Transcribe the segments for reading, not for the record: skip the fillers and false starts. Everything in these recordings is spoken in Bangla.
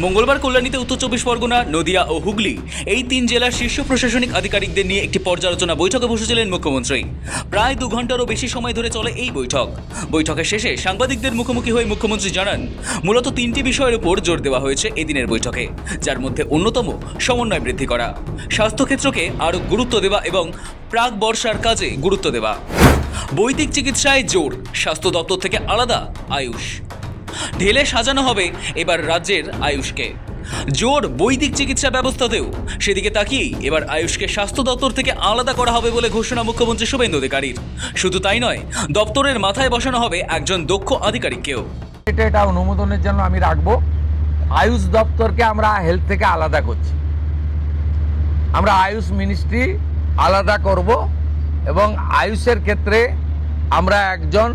মঙ্গলবার কল্যাণীতে উত্তর চব্বিশ পরগনা, নদিয়া ও হুগলি এই তিন জেলার শীর্ষ প্রশাসনিক আধিকারিকদের নিয়ে একটি পর্যালোচনা বৈঠকে বসেছিলেন মুখ্যমন্ত্রী। প্রায় 2 ঘন্টারও বেশি সময় ধরে চলে এই বৈঠক। বৈঠকের শেষে সাংবাদিকদের মুখোমুখি হয়ে মুখ্যমন্ত্রী জানান, মূলত 3টি বিষয়ের উপর জোর দেওয়া হয়েছে এদিনের বৈঠকে, যার মধ্যে অন্যতম সমন্বয় বৃদ্ধি করা, স্বাস্থ্যক্ষেত্রকে আরও গুরুত্ব দেওয়া এবং প্রাক বর্ষার কাজে গুরুত্ব দেওয়া। বৈদিক চিকিৎসায় জোর, স্বাস্থ্য দপ্তর থেকে আলাদা আয়ুষ। ঢেলে সাজানো হবে এবার রাজ্যের আয়ুষকে। জোর বৈদিক চিকিৎসা ব্যবস্থাতেও, সেদিকে তাকিয়েই এবার আয়ুষকে স্বাস্থ্য দপ্তর থেকে আলাদা করা হবে বলে ঘোষণা মুখ্যমন্ত্রী শুভেন্দু অধিকারীর। শুধু তাই নয়, দপ্তরের মাথায় বসানো হবে একজন দক্ষ আধিকারিককেও। এটা অনুমোদনের জন্য আমি রাখবো। আয়ুষ দপ্তরকে আমরা হেলথ থেকে আলাদা করছি, আমরা আয়ুষ মিনিস্ট্রি আলাদা করব এবং আয়ুষের ক্ষেত্রে আমরা একজন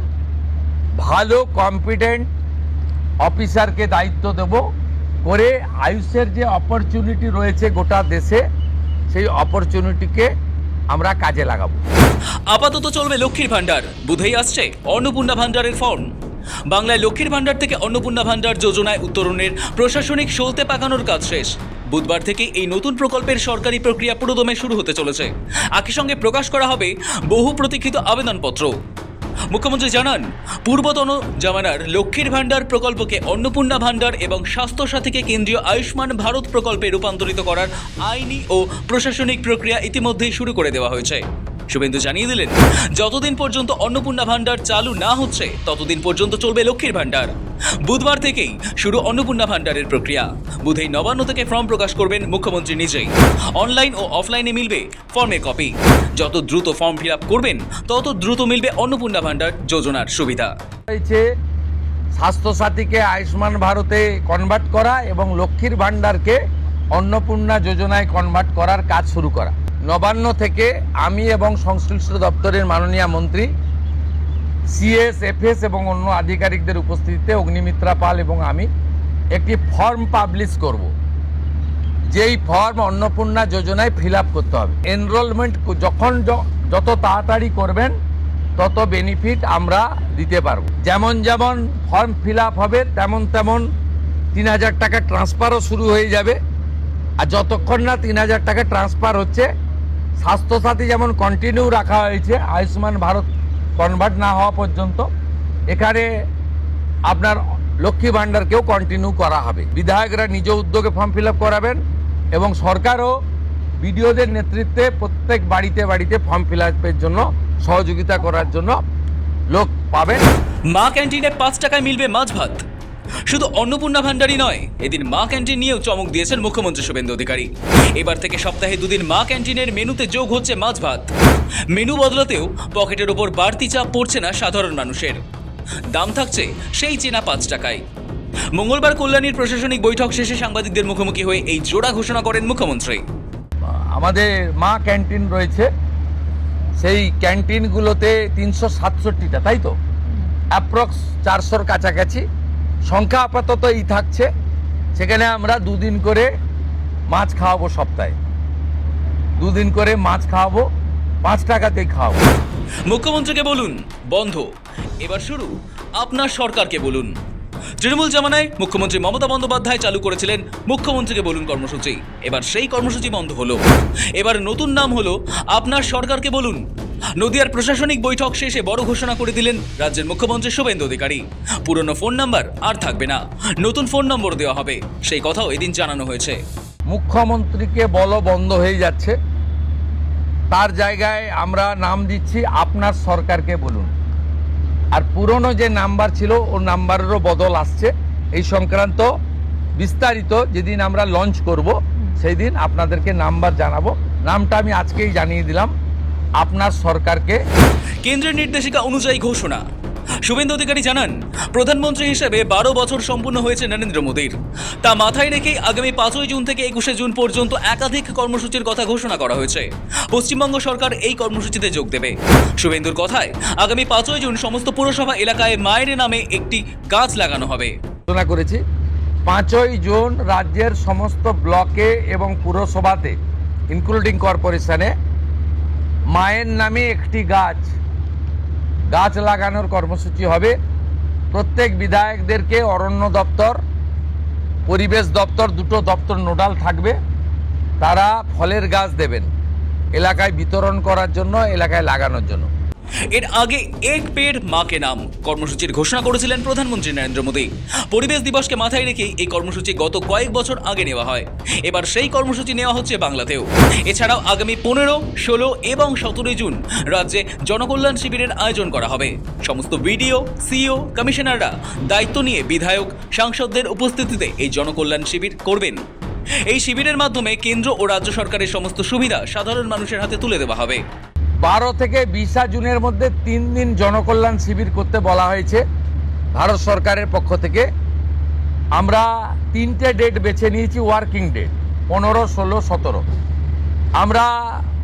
ভালো কম্পিটেন্ট অফিসারকে দায়িত্ব দেব করে আয়ুষের যে অপরচুনিটি রয়েছে গোটা দেশে, সেই অপরচুনিটিকে আমরা কাজে লাগাবো। আপাতত চলবে লক্ষ্মীর ভাণ্ডার, বুধেই আসছে অন্নপূর্ণা ভাণ্ডারের ফর্ম। বাংলায় লক্ষ্মীর ভাণ্ডার থেকে অন্নপূর্ণা ভাণ্ডার যোজনায় উত্তরণের প্রশাসনিক সলতে পাকানোর কাজ শেষ। বুধবার থেকে এই নতুন প্রকল্পের সরকারি প্রক্রিয়া পুরোদমে শুরু হতে চলেছে। একই সঙ্গে প্রকাশ করা হবে বহু প্রতীক্ষিত আবেদনপত্র। মুখ্যমন্ত্রী জানান, পূর্বতন জামানার লক্ষ্মীর ভাণ্ডার প্রকল্পকে অন্নপূর্ণা ভাণ্ডার এবং স্বাস্থ্যসাথীকে কেন্দ্রীয় আয়ুষ্মান ভারত প্রকল্পে রূপান্তরিত করার আইনি ও প্রশাসনিক প্রক্রিয়া ইতিমধ্যেই শুরু করে দেওয়া হয়েছে। শুভেন্দু জানিয়ে দিলেন, যতদিন পর্যন্ত অন্নপূর্ণা ভাণ্ডার চালু না হচ্ছে ততদিন পর্যন্ত চলবে লক্ষ্মীর ভাণ্ডার। বুধবার থেকেই শুরু অন্নপূর্ণা ভাণ্ডারের প্রক্রিয়া। বুধেই নবান্ন থেকে ফর্ম প্রকাশ করবেন মুখ্যমন্ত্রী নিজেই। অনলাইন ও অফলাইনে মিলবে ফর্মের কপি। যত দ্রুত ফর্ম ফিল আপ করবেন তত দ্রুত মিলবে অন্নপূর্ণা ভাণ্ডার যোজনার সুবিধা। হয়েছে স্বাস্থ্যসাথীকে আয়ুষ্মান ভারতে কনভার্ট করা এবং লক্ষ্মীর ভাণ্ডারকে অন্নপূর্ণা যোজনায় কনভার্ট করার কাজ শুরু করা। নবান্ন থেকে আমি এবং সংশ্লিষ্ট দপ্তরের মাননীয় মন্ত্রী, সিএস, এফএস এবং অন্য আধিকারিকদের উপস্থিতিতে অগ্নিমিত্রা পাল এবং আমি একটি ফর্ম পাবলিশ করব, যেই ফর্ম অন্নপূর্ণা যোজনায় ফিল আপ করতে হবে। এনরোলমেন্ট যখন যত তাড়াতাড়ি করবেন তত বেনিফিট আমরা দিতে পারবো। যেমন যেমন ফর্ম ফিল আপ হবে তেমন তেমন 3000 টাকা ট্রান্সফারও শুরু হয়ে যাবে। আর যতক্ষণ না 3000 টাকা ট্রান্সফার হচ্ছে, স্বাস্থ্যসাথী যেমন কন্টিনিউ রাখা হয়েছে আয়ুষ্মান ভারত কনভার্ট না হওয়া পর্যন্ত, এখানে আপনার লক্ষ্মী ভাণ্ডারকেও কন্টিনিউ করা হবে। বিধায়করা নিজ উদ্যোগে ফর্ম ফিল আপ করাবেন এবং সরকারও বিডিওদের নেতৃত্বে প্রত্যেক বাড়িতে বাড়িতে ফর্ম ফিল আপের জন্য সহযোগিতা করার জন্য লোক পাবেন। মা ক্যান্টিনে 5 টাকায় মিলবে মাছ ভাত। শুধু অন্নপূর্ণা ভাণ্ডারই নয়, এদিন মা ক্যান্টিন নিয়েও চমক দিয়েছেন মুখ্যমন্ত্রী শুভেন্দু অধিকারী। এবার থেকে সপ্তাহে 2 দিন মা ক্যান্টিনের মেনুতে যোগ হচ্ছে মাছ ভাত। মেনু বদলাতেও পকেটের ওপর বাড়তি চাপ পড়ছে না সাধারণ মানুষের। দাম থাকছে সেই চেনা 5 টাকায়। মঙ্গলবার কল্যাণীর প্রশাসনিক বৈঠক শেষে সাংবাদিকদের মুখোমুখি হয়ে এই জোড়া ঘোষণা করেন মুখ্যমন্ত্রী। আমাদের মা ক্যান্টিন রয়েছে, সেই ক্যান্টিনগুলোতে 367টা, তাই তো, অ্যাপ্রক্স 400-র কাছাকাছি সংখ্যা আপাতত এই থাকছে। সেখানে আমরা 2 দিন করে মাছ খাওয়াবো, সপ্তাহে 2 দিন করে মাছ খাওয়াবো, 5 টাকাতেই খাওয়াবো। মুখ্যমন্ত্রীকে বলুন বন্ধ, এবার শুরু আপনার সরকারকে বলুন। তৃণমূল জামানায় মুখ্যমন্ত্রী মমতা বন্দ্যোপাধ্যায় চালু করেছিলেন মুখ্যমন্ত্রীকে বলুন কর্মসূচি। এবার সেই কর্মসূচি বন্ধ হলো। এবার নতুন নাম হলো আপনার সরকারকে বলুন। নদিয়ার প্রশাসনিক বৈঠক শেষে বড় ঘোষণা করে দিলেন রাজ্যের মুখ্যমন্ত্রী শুভেন্দু অধিকারী। পুরনো ফোন নাম্বার আর থাকবে না, নতুন ফোন নম্বর দেওয়া হবে, সেই কথাও এদিন জানানো হয়েছে। মুখ্যমন্ত্রীকে বলো বন্ধ হয়ে যাচ্ছে, তার জায়গায় আমরা নাম দিচ্ছি আপনার সরকারকে বলুন। আর পুরনো যে নাম্বার ছিল ও নাম্বারেরও বদল আসছে। এই সংক্রান্ত বিস্তারিত যেদিন আমরা লঞ্চ করব সেই দিন আপনাদেরকে নাম্বার জানাবো। নামটা আমি আজকেই জানিয়ে দিলাম, আপনার সরকারকে। কেন্দ্রের নির্দেশিকা অনুযায়ী ঘোষণা। শুভেন্দু অধিকারী জানান, প্রধানমন্ত্রী হিসেবে 12 বছর সম্পূর্ণ হয়েছে নরেন্দ্র মোদীর। তা মাথায় রেখেই আগামী 5ই জুন থেকে 21শে জুন পর্যন্ত একাধিক কর্মসূচির কথা ঘোষণা করা হয়েছে। পশ্চিমবঙ্গ সরকার এই কর্মসূচিতে যোগ দেবে। শুভেন্দুর কথায়, আগামী 5ই জুন সমস্ত পুরসভা এলাকায় মায়ের নামে একটি গাছ লাগানো হবে। ঘোষণা করেছি 5ই জুন রাজ্যের সমস্ত ব্লকে এবং পুরসভাতে ইনক্লুডিং কর্পোরেশনে মায়ের নামে একটি গাছ লাগানোর কর্মসূচি হবে। প্রত্যেক বিধায়কদেরকে অরণ্য দপ্তর পরিবেশ দপ্তর, দুটো দপ্তর নোডাল থাকবে, তারা ফলের গাছ দেবেন এলাকায় বিতরণ করার জন্য, এলাকায় লাগানোর জন্য। এর আগে এক পেড় মা কে নাম কর্মসূচির ঘোষণা করেছিলেন প্রধানমন্ত্রী নরেন্দ্র মোদী। পরিবেশ দিবসকে মাথায় রেখেই এই কর্মসূচি গত কয়েক বছর আগে নেওয়া হয়। এবার সেই কর্মসূচি নেওয়া হচ্ছে বাংলাতেও। এছাড়াও আগামী 15, 16 এবং 17 জুন রাজ্যে জনকল্যাণ শিবিরের আয়োজন করা হবে। সমস্ত বিডিও, সিইও, কমিশনাররা দায়িত্ব নিয়ে বিধায়ক, সাংসদদের উপস্থিতিতে এই জনকল্যাণ শিবির করবেন। এই শিবিরের মাধ্যমে কেন্দ্র ও রাজ্য সরকারের সমস্ত সুবিধা সাধারণ মানুষের হাতে তুলে দেওয়া হবে। 12 থেকে 20 জুনের মধ্যে 3 দিন জনকল্যাণ শিবির করতে বলা হয়েছে ভারত সরকারের পক্ষ থেকে। আমরা 3টে ডেট বেছে নিয়েছি, ওয়ার্কিং ডেট 15, 16, 17। আমরা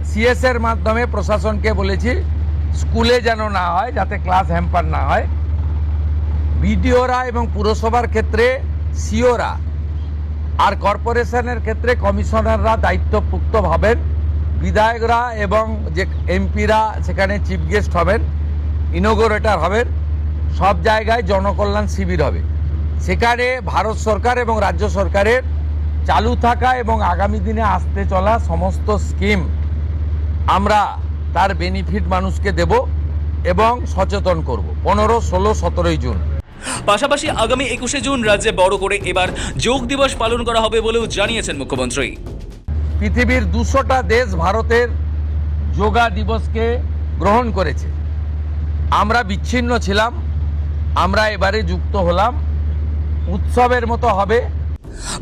সিএস এর মাধ্যমে প্রশাসনকে বলেছি স্কুলে যেন না হয়, যাতে ক্লাস হ্যাম্পার না হয়। বিডিওরা এবং পুরসভার ক্ষেত্রে সিওরা আর কর্পোরেশনের ক্ষেত্রে কমিশনাররা দায়িত্বপ্রাপ্ত হবেন। বিধায়করা এবং যে এমপিরা সেখানে চিফ গেস্ট হবেন, ইনোগোরেটর হবেন। সব জায়গায় জনকল্যাণ শিবির হবে। সেখানে ভারত সরকার এবং রাজ্য সরকারের চালু থাকা এবং আগামী দিনে আসতে চলা সমস্ত স্কিম আমরা তার বেনিফিট মানুষকে দেব এবং সচেতন করব 15, 16, 17 জুন। পাশাপাশি আগামী 21 জুন রাজ্যে বড় করে এবার যোগ দিবস পালন করা হবে বলেও জানিয়েছেন মুখ্যমন্ত্রী। পৃথিবীর 200টা দেশ ভারতের যোগা দিবসকে গ্রহণ করেছে। আমরা বিচ্ছিন্ন ছিলাম, আমরা এবারে যুক্ত হলাম, উৎসবের মতো হবে।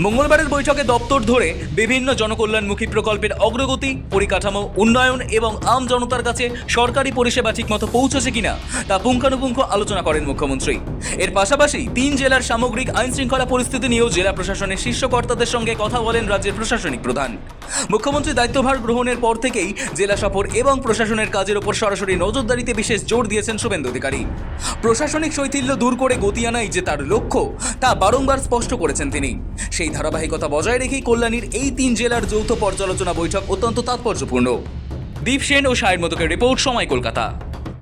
মঙ্গলবারের বৈঠকে দপ্তর ধরে বিভিন্ন জনকল্যাণমুখী প্রকল্পের অগ্রগতি, পরিকাঠামো উন্নয়ন এবং আম জনতার কাছে সরকারি পরিষেবা ঠিকমতো পৌঁছেছে কিনা তা পুঙ্খানুপুঙ্খ আলোচনা করেন মুখ্যমন্ত্রী। এর পাশাপাশি 3 জেলার সামগ্রিক আইন শৃঙ্খলা পরিস্থিতি নিয়েও জেলা প্রশাসনের শীর্ষ কর্তাদের সঙ্গে কথা বলেন রাজ্যের প্রশাসনিক প্রধান। মুখ্যমন্ত্রী দায়িত্বভার গ্রহণের পর থেকেই জেলা সফর এবং প্রশাসনের কাজের ওপর সরাসরি নজরদারিতে বিশেষ জোর দিয়েছেন শুভেন্দু অধিকারী। প্রশাসনিক শৈথিল্য দূর করে গতি আনাই যে তার লক্ষ্য, তা বারংবার স্পষ্ট করেছেন তিনি। সেই ধারাবাহিকতা বজায় রেখেই কল্যাণীর এই 3 জেলার যৌথ পর্যালোচনা বৈঠক অত্যন্ত তাৎপর্যপূর্ণ। দীপ সেন ও সায়ের মতকের রিপোর্ট, সময় কলকাতা।